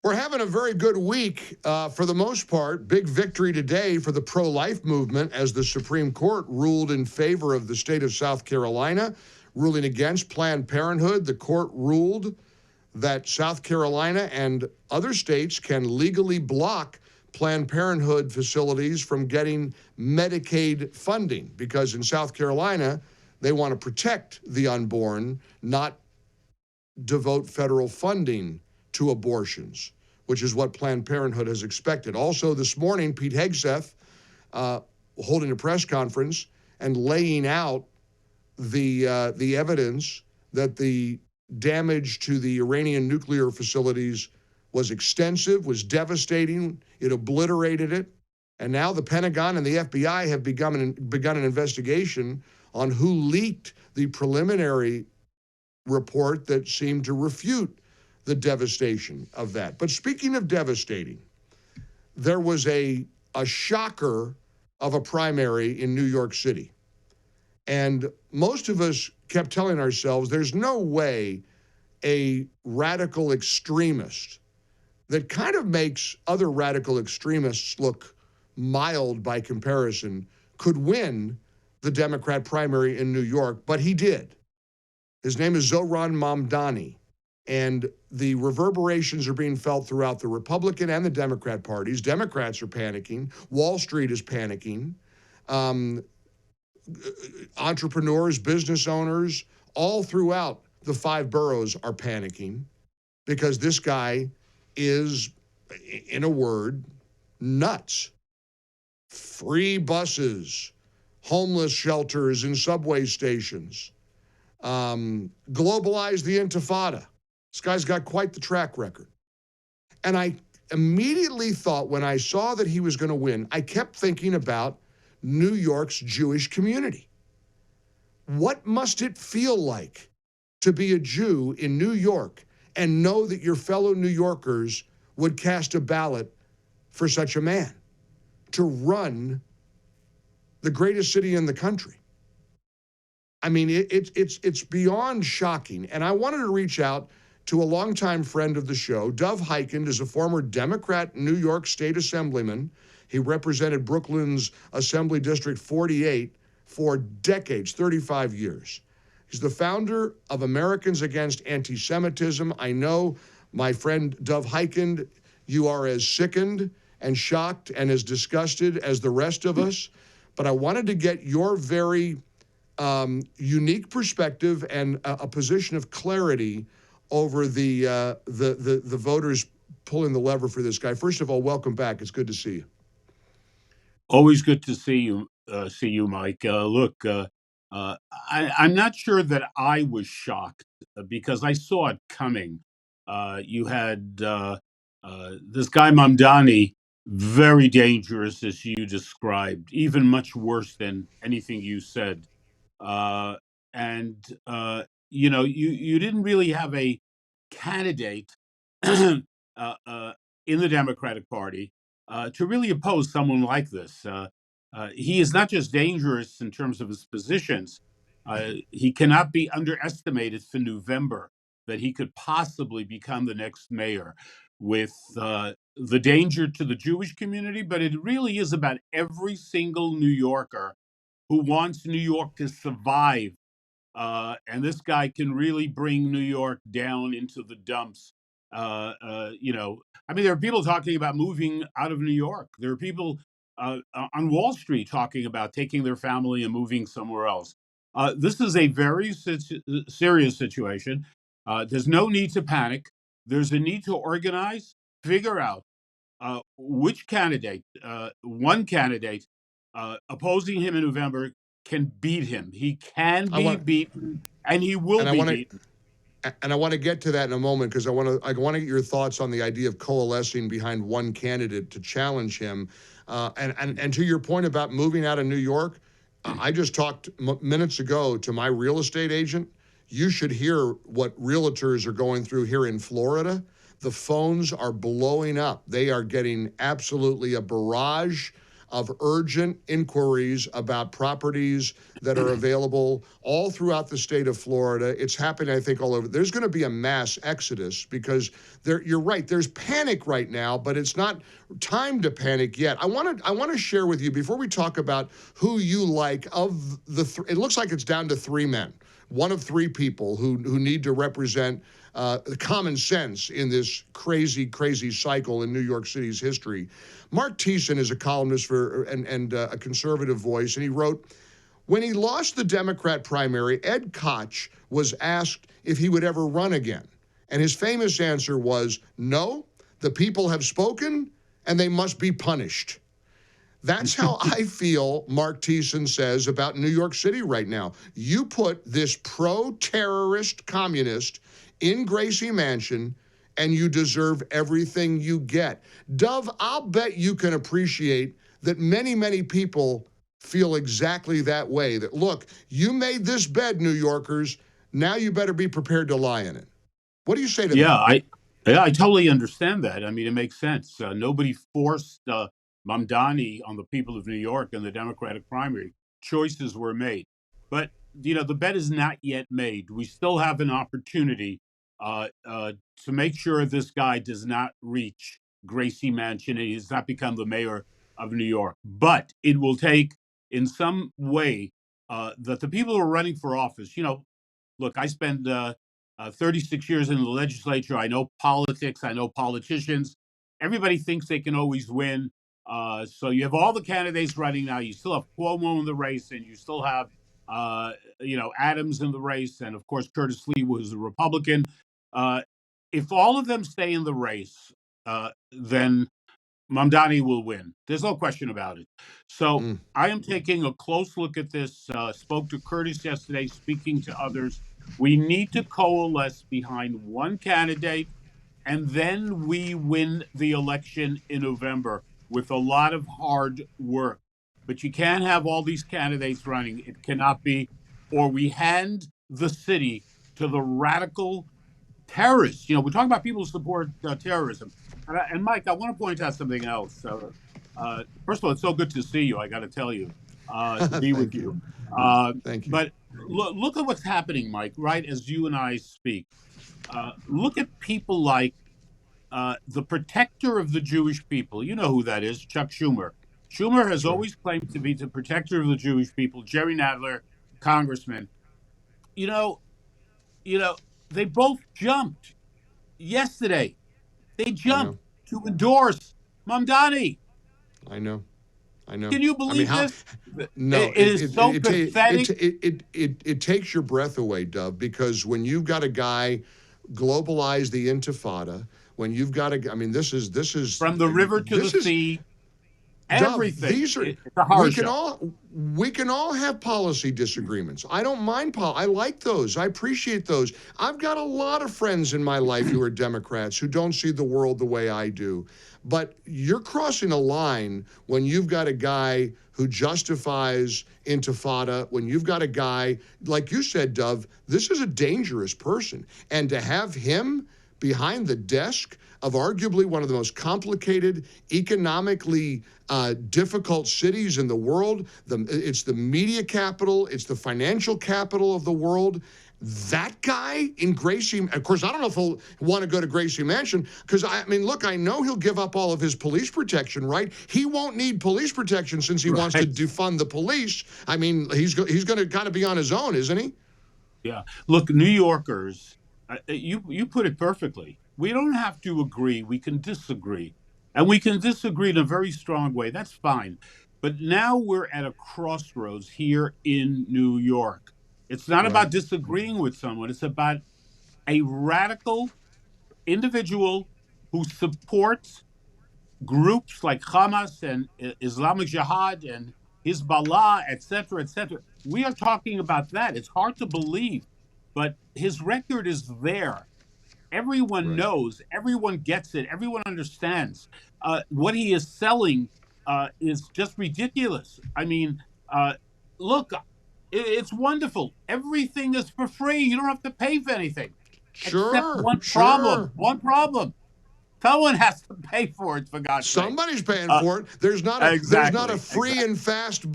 We're having a very good week for the most part. Big victory today for the pro-life movement as the Supreme Court ruled in favor of the state of South Carolina, ruling against Planned Parenthood. The court ruled that South Carolina and other states can legally block Planned Parenthood facilities from getting Medicaid funding because in South Carolina, they want to protect the unborn, not devote federal funding to abortions, which is what Planned Parenthood has expected. Also this morning, Pete Hegseth holding a press conference and laying out the evidence that the damage to the Iranian nuclear facilities was extensive, was devastating, it obliterated it. And now the Pentagon and the FBI have begun an investigation on who leaked the preliminary report that seemed to refute the devastation of that. But speaking of devastating, there was a shocker of a primary in New York City. And most of us kept telling ourselves, there's no way a radical extremist that kind of makes other radical extremists look mild by comparison could win the Democrat primary in New York, but he did. His name is Zohran Mamdani. And the reverberations are being felt throughout the Republican and the Democrat parties. Democrats are panicking. Wall Street is panicking. Entrepreneurs, business owners, all throughout the 5 boroughs are panicking because this guy is, in a word, nuts. Free buses, homeless shelters in subway stations, globalize the intifada. This guy's got quite the track record. And I immediately thought when I saw that he was going to win, I kept thinking about New York's Jewish community. What must it feel like to be a Jew in New York and know that your fellow New Yorkers would cast a ballot for such a man to run the greatest city in the country? I mean, it's beyond shocking. And I wanted to reach out to a longtime friend of the show. Dov Hikind is a former Democrat New York State Assemblyman. He represented Brooklyn's Assembly District 48 for decades, 35 years. He's the founder of Americans Against Anti-Semitism. I know, my friend Dov Hikind, you are as sickened and shocked and as disgusted as the rest of us, but I wanted to get your very unique perspective and a position of clarity over the voters pulling the lever for this guy. First of all, welcome back. It's good to see you. Always good to see you, Mike. I'm not sure that I was shocked because I saw it coming. You had this guy Mamdani, very dangerous, as you described, even much worse than anything you said. You didn't really have a candidate in the Democratic Party to really oppose someone like this. He is not just dangerous in terms of his positions. He cannot be underestimated for November, that he could possibly become the next mayor with the danger to the Jewish community, but it really is about every single New Yorker who wants New York to survive. And this guy can really bring New York down into the dumps. There are people talking about moving out of New York. There are people on Wall Street talking about taking their family and moving somewhere else. This is a very serious situation. There's no need to panic. There's a need to organize, figure out which candidate, one candidate opposing him in November can beat him. He can be beaten, and he will be beaten. And I want to get to that in a moment because I want to get your thoughts on the idea of coalescing behind one candidate to challenge him. And to your point about moving out of New York, I just talked minutes ago to my real estate agent. You should hear what realtors are going through here in Florida. The phones are blowing up. They are getting absolutely a barrage of urgent inquiries about properties that are available all throughout the state of Florida. It's happening, I think, all over. There's going to be a mass exodus because you're right. There's panic right now, but it's not time to panic yet. I want to share with you before we talk about who you like of the. It looks like it's down to three men, one of three people who need to represent common sense in this crazy, crazy cycle in New York City's history. Mark Thiessen is a columnist and a conservative voice, and he wrote, when he lost the Democrat primary, Ed Koch was asked if he would ever run again. And his famous answer was, no, the people have spoken, and they must be punished. That's how I feel, Mark Thiessen says, about New York City right now. You put this pro-terrorist communist in Gracie Mansion, and you deserve everything you get. Dov, I'll bet you can appreciate that many, many people feel exactly that way. That, look, you made this bed, New Yorkers. Now you better be prepared to lie in it. What do you say to that? I totally understand that. I mean, it makes sense. Nobody forced Mamdani on the people of New York in the Democratic primary. Choices were made. But, the bet is not yet made. We still have an opportunity to make sure this guy does not reach Gracie Mansion and he does not become the mayor of New York. But it will take, in some way, that the people who are running for office, look, I spend 36 years in the legislature. I know politics. I know politicians. Everybody thinks they can always win. So you have all the candidates running now. You still have Cuomo in the race, and you still have, Adams in the race, and of course Curtis Lee was a Republican. If all of them stay in the race, then Mamdani will win. There's no question about it. So I am taking a close look at this. Spoke to Curtis yesterday, speaking to others. We need to coalesce behind one candidate, and then we win the election in November with a lot of hard work. But you can't have all these candidates running. It cannot be, or we hand the city to the radical terrorists. We're talking about people who support terrorism. And Mike, I want to point out something else. First of all, it's so good to see you. I got to tell you, to be with you. Thank you. But look at what's happening, Mike. Right as you and I speak, look at people like the protector of the Jewish people. You know who that is, Chuck Schumer. Schumer has always claimed to be the protector of the Jewish people. Jerry Nadler, congressman. They both jumped yesterday. They jumped to endorse Mamdani. I know. Can you believe this? No, it is so pathetic. It takes your breath away, Dov, because when you've got a guy globalize the Intifada, when you've got this is from the river to the sea. Everything. These are, it's a horror show. We can all have policy disagreements. I don't mind I like those. I appreciate those. I've got a lot of friends in my life who are Democrats who don't see the world the way I do. But you're crossing a line when you've got a guy who justifies Intifada, when you've got a guy, like you said, Dov, this is a dangerous person. And to have him behind the desk of arguably one of the most complicated, economically difficult cities in the world. It's the media capital. It's the financial capital of the world. That guy in Gracie, of course, I don't know if he'll want to go to Gracie Mansion because, look, I know he'll give up all of his police protection, right? He won't need police protection since he wants to defund the police. He's going to kind of be on his own, isn't he? Yeah. Look, New Yorkers, you put it perfectly. We don't have to agree. We can disagree. And we can disagree in a very strong way. That's fine. But now we're at a crossroads here in New York. It's not about disagreeing with someone. It's about a radical individual who supports groups like Hamas and Islamic Jihad and Hezbollah, et cetera, et cetera. We are talking about that. It's hard to believe, but his record is there. Everyone knows, everyone gets it, everyone understands. What he is selling is just ridiculous. Look, it's wonderful. Everything is for free. You don't have to pay for anything. Sure. Except one problem. Someone has to pay for it, for God's sake. Somebody's paying for it. There's not a free and fast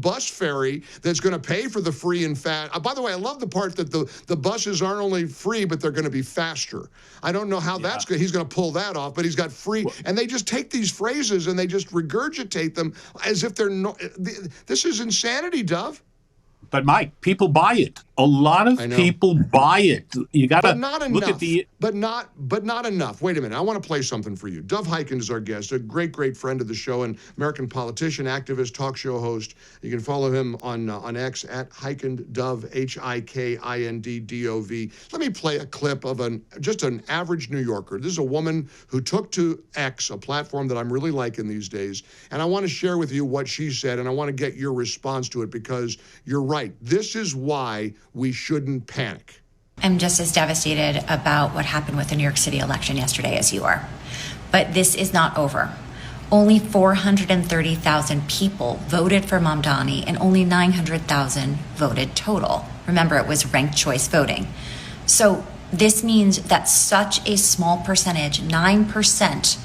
bus ferry that's going to pay for the free and fast. By the way, I love the part that the buses aren't only free, but they're going to be faster. I don't know how he's going to pull that off, but he's got free, and they just take these phrases and they just regurgitate them as if they're no. This is insanity, Dov. But Mike, people buy it. A lot of people buy it. You got to look at the. But not enough. Wait a minute. I want to play something for you. Dov Hikind is our guest, a great friend of the show, an American politician, activist, talk show host. You can follow him on X at Hikind Dov, HIKINDDOV. Let me play a clip of just an average New Yorker. This is a woman who took to X, a platform that I'm really liking these days, and I want to share with you what she said, and I want to get your response to it because you're right. This is why we shouldn't panic. I'm just as devastated about what happened with the New York City election yesterday as you are. But this is not over. Only 430,000 people voted for Mamdani and only 900,000 voted total. Remember, it was ranked choice voting. So this means that such a small percentage, 9%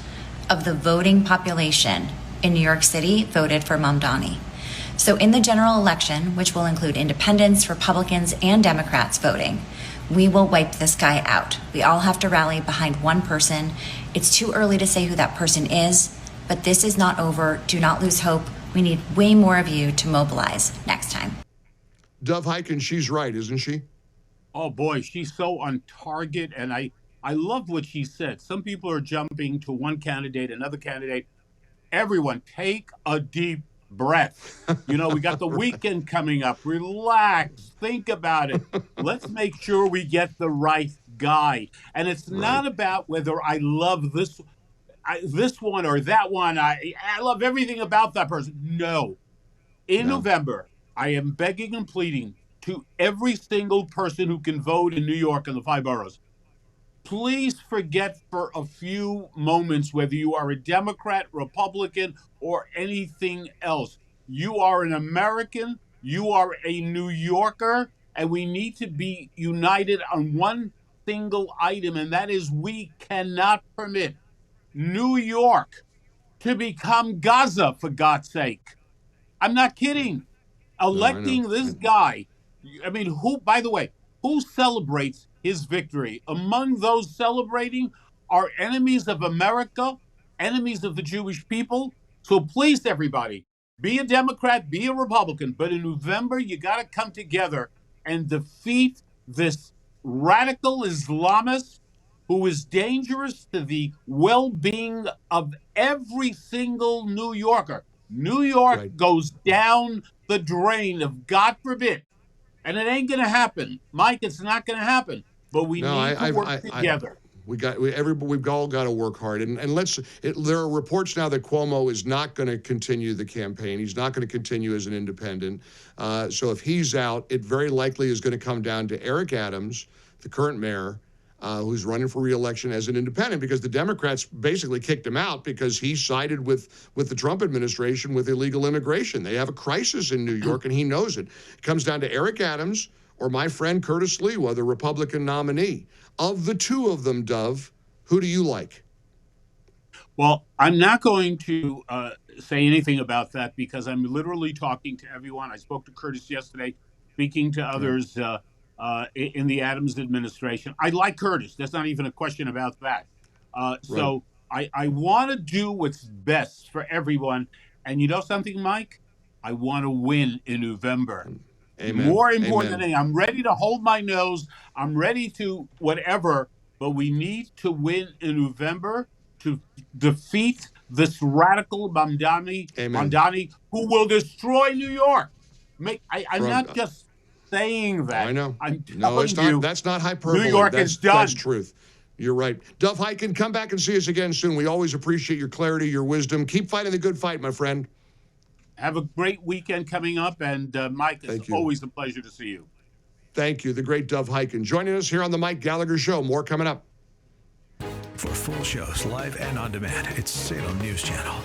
of the voting population in New York City voted for Mamdani. So in the general election, which will include independents, Republicans, and Democrats voting, we will wipe this guy out. We all have to rally behind one person. It's too early to say who that person is, but this is not over. Do not lose hope. We need way more of you to mobilize next time. Dov Hikind, she's right, isn't she? Oh boy, she's so on target, and I love what she said. Some people are jumping to one candidate, another candidate. Everyone, take a deep breath. We got the weekend coming up. Relax. Think about it. Let's make sure we get the right guy. And it's not about whether I love this one or that one. I love everything about that person. No. In November, I am begging and pleading to every single person who can vote in New York and the 5 boroughs. Please forget for a few moments whether you are a Democrat, Republican, or anything else. You are an American, you are a New Yorker, and we need to be united on one single item, and that is we cannot permit New York to become Gaza, for God's sake. I'm not kidding. Electing this guy, I mean, who celebrates his victory? Among those celebrating are enemies of America, enemies of the Jewish people. So please, everybody, be a Democrat, be a Republican, but in November, you got to come together and defeat this radical Islamist who is dangerous to the well-being of every single New Yorker. New York goes down the drain, if God forbid. And it ain't going to happen. Mike, it's not going to happen. But we need to work together. We've all got to work hard. And there are reports now that Cuomo is not going to continue the campaign. He's not going to continue as an independent. So if he's out, it very likely is going to come down to Eric Adams, the current mayor, who's running for re-election as an independent, because the Democrats basically kicked him out because he sided with the Trump administration with illegal immigration. They have a crisis in New York, and he knows it. It comes down to Eric Adams or my friend Curtis Lewa, the Republican nominee. Of the two of them, Dov, who do you like? Well, I'm not going to say anything about that because I'm literally talking to everyone. I spoke to Curtis yesterday, speaking to others in the Adams administration. I like Curtis. There's not even a question about that. So I want to do what's best for everyone. And you know something, Mike? I want to win in November. Amen. More important than anything, I'm ready to hold my nose. I'm ready to whatever, but we need to win in November to defeat this radical who will destroy New York. I'm not just saying that. I know. I'm telling you, that's not hyperbole. New York is done. That's truth. You're right. Dov Hikind, come back and see us again soon. We always appreciate your clarity, your wisdom. Keep fighting the good fight, my friend. Have a great weekend coming up, and Mike, it's always a pleasure to see you. Thank you. The great Dov Hikind joining us here on the Mike Gallagher Show. More coming up. For full shows, live and on demand, it's Salem News Channel.